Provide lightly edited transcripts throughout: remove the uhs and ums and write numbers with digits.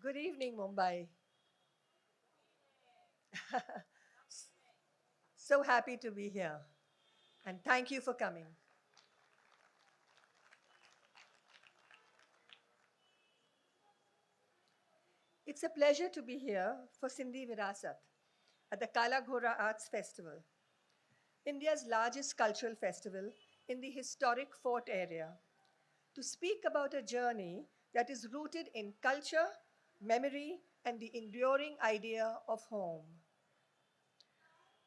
Good evening, Mumbai. So happy to be here. And thank you for coming. It's a pleasure to be here for Sindhi Virasat at the Kala Ghora Arts Festival, India's largest cultural festival in the historic fort area, to speak about a journey that is rooted in culture, memory, and the enduring idea of home.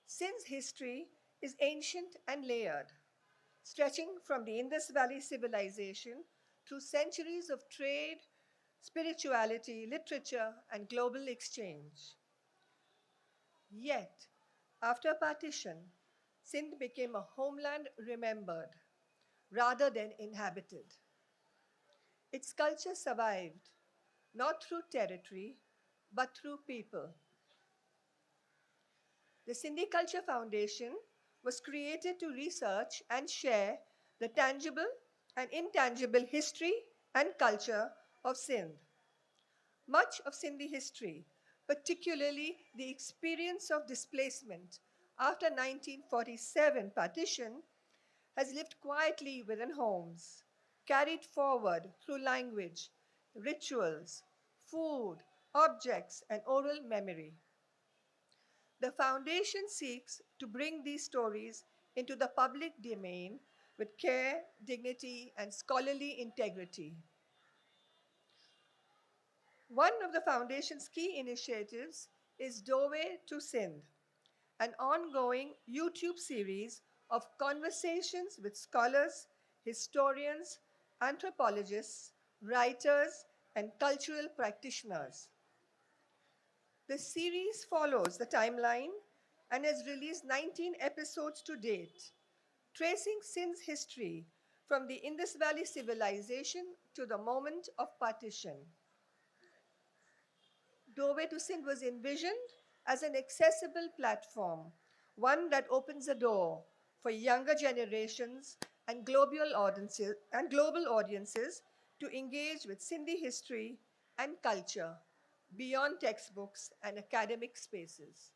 Sindh's history is ancient and layered, stretching from the Indus Valley civilization through centuries of trade, spirituality, literature, and global exchange. Yet, after partition, Sindh became a homeland remembered rather than inhabited. Its culture survived not through territory but through people. The Sindhi Culture Foundation was created to research and share the tangible and intangible history and culture of Sindh. Much of Sindhi history, particularly the experience of displacement after 1947 partition, has lived quietly within homes, carried forward through language, rituals, food, objects, and oral memory. The foundation seeks to bring these stories into the public domain with care, dignity, and scholarly integrity. One of the foundation's key initiatives is Doorway to Sindh, an ongoing YouTube series of conversations with scholars, historians, anthropologists, writers, and cultural practitioners. The series follows the timeline and has released 19 episodes to date, tracing Sindh's history from the Indus Valley civilization to the moment of partition. Doorway to Sindh was envisioned as an accessible platform, one that opens a door for younger generations and global audiences to engage with Sindhi history and culture beyond textbooks and academic spaces.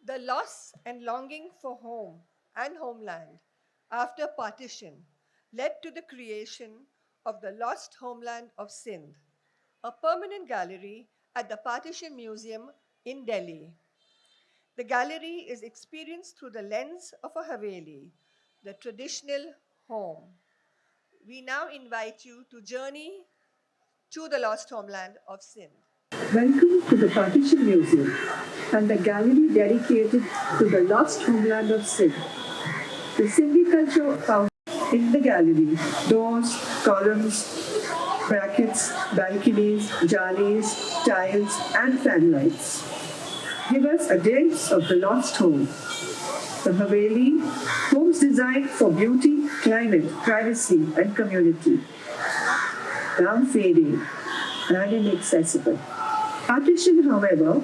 The loss and longing for home and homeland after partition led to the creation of the Lost Homeland of Sindh, a permanent gallery at the Partition Museum in Delhi. The gallery is experienced through the lens of a Haveli, the traditional home. We now invite you to journey to the Lost Homeland of Sindh. Welcome to the Partition Museum and the gallery dedicated to the lost homeland of Sindh. The Sindhi culture found in the gallery: doors, columns, brackets, balconies, jalis, tiles, and fan lights give us a glimpse of the lost home. The Haveli, homes designed for beauty, climate, privacy, and community, now fading and inaccessible. Partition, however,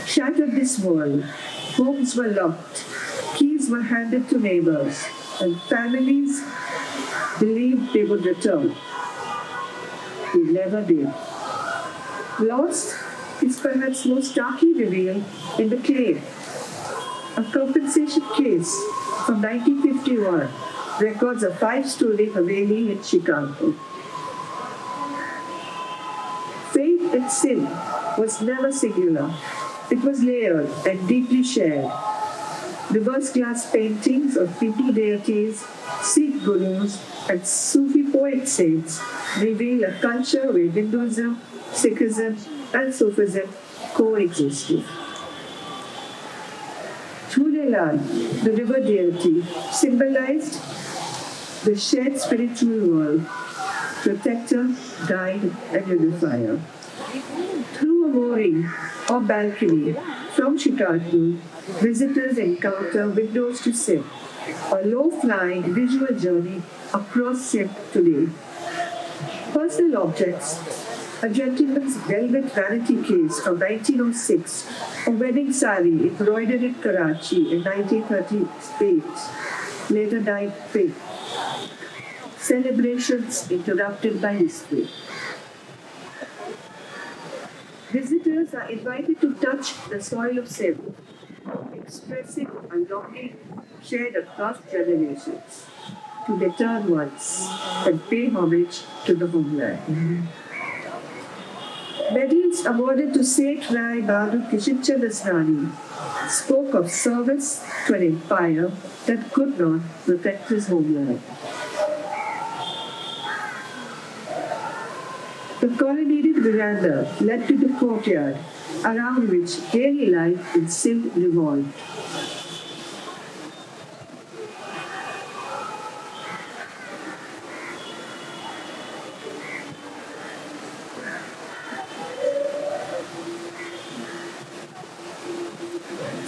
shattered this world. Homes were locked, keys were handed to neighbors, and families believed they would return. They never did. Lost is perhaps most starkly revealed in The Claim, a compensation case from 1951, records a five-story Haveli in Chicago. Faith in sin was never singular. It was layered and deeply shared. Reverse glass paintings of Hindu deities, Sikh gurus, and Sufi poet saints reveal a culture where Hinduism, Sikhism, and Sufism coexisted. Jhulelal, the river deity, symbolized the shared spiritual world, protector, guide, and unifier. Through a mooring or balcony from Chicago, visitors encounter windows to Sindh, a low-flying visual journey across Sindh today. Personal objects: a gentleman's velvet vanity case from 1906, a wedding sari embroidered in Karachi in 1938, later dyed pink. celebrations interrupted by history. Visitors are invited to touch the soil of Cebu, expressing a longing shared across generations to return once and pay homage to the homeland. Medals awarded to Saint Rai Bahadur Kishinchan Asrani spoke of service to an empire that could not protect his homeland. The colonnaded veranda led to the courtyard, around which daily life in Sindh revolved.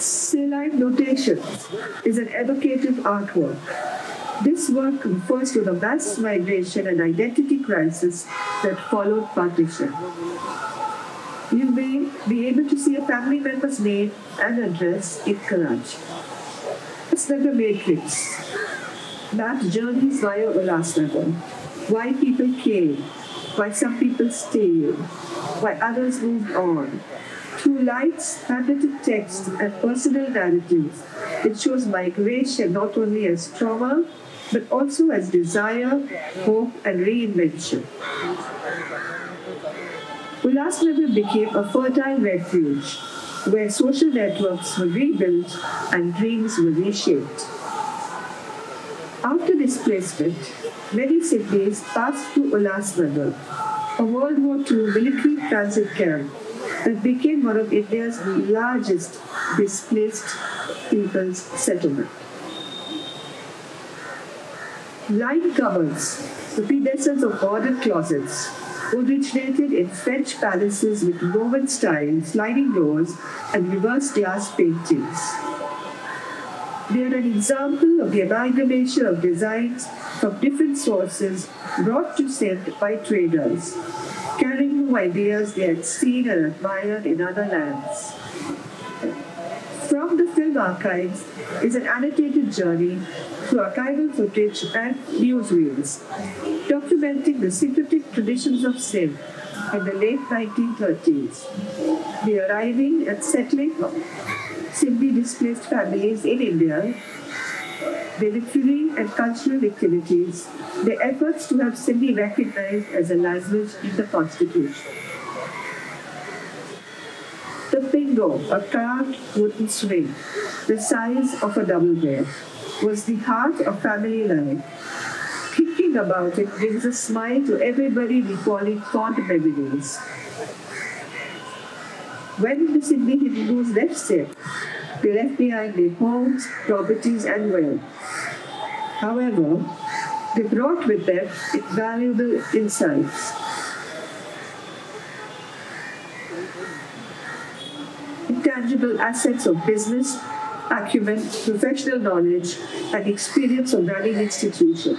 Saline notation is an evocative artwork. This work refers to the mass migration and identity crisis that followed partition. You may be able to see a family member's name and address in Karachi. It's like a matrix. Map journeys via Ulhasnagar. Why people came, why some people stayed, why others moved on. Through lights, handwritten text, and personal narratives, it shows migration not only as trauma, but also as desire, hope, and reinvention. Ulhasnagar became a fertile refuge where social networks were rebuilt and dreams were reshaped. After displacement, many cities passed through Ulhasnagar, a World War II military transit camp that became one of India's largest displaced people's settlement. Line cupboards, the predecessors of modern closets, originated in French palaces with Roman-style sliding doors and reverse glass paintings. They are an example of the amalgamation of designs from different sources brought to Sindh by traders, carrying new ideas they had seen and admired in other lands. From the film archives is an annotated journey through archival footage and newsreels, documenting the syncretic traditions of Sindh in the late 1930s. The arriving and settling of Sindhi displaced families in India, their literary and cultural activities, their efforts to have Sindhi recognized as a language in the Constitution. The pingo, a carved wooden swing, the size of a double bed, was the heart of family life. Thinking about it brings a smile to everybody recalling fond memories. When the Sindhi Hindus left Sindh, they left behind their homes, properties, and wealth. However, they brought with them invaluable insights. Intangible assets of business, acumen, professional knowledge, and experience of running institutions.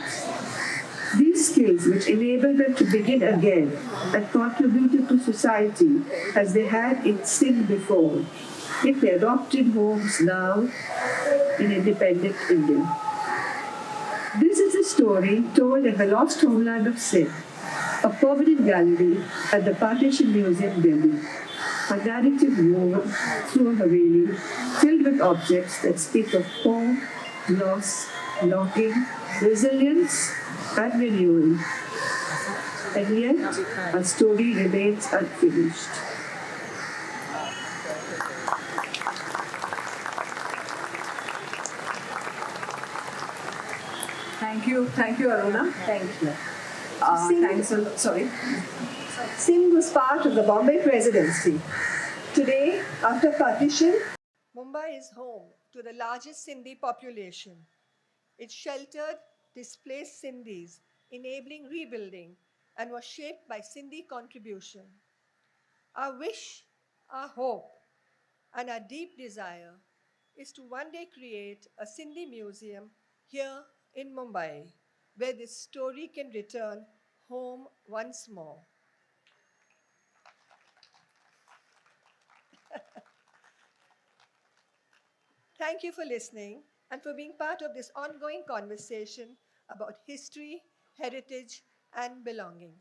These skills, which enabled them to begin again and contributed to society as they had in Sindh before, in their adopted homes now in independent India. This is a story told in the lost homeland of Sindh, a permanent gallery at the Partition Museum, Delhi. A narrative woven through a Haveli filled with objects that speak of home, loss, longing, resilience, and renewal. And yet, our story remains unfinished. Thank you, Aruna. Thank you. Thanks a lot. Sorry. Sindh was part of the Bombay Presidency. Today, after partition, Mumbai is home to the largest Sindhi population. It sheltered displaced Sindhis, enabling rebuilding, and was shaped by Sindhi contribution. Our wish, our hope, and our deep desire is to one day create a Sindhi museum here in Mumbai, where this story can return home once more. Thank you for listening and for being part of this ongoing conversation about history, heritage, and belonging.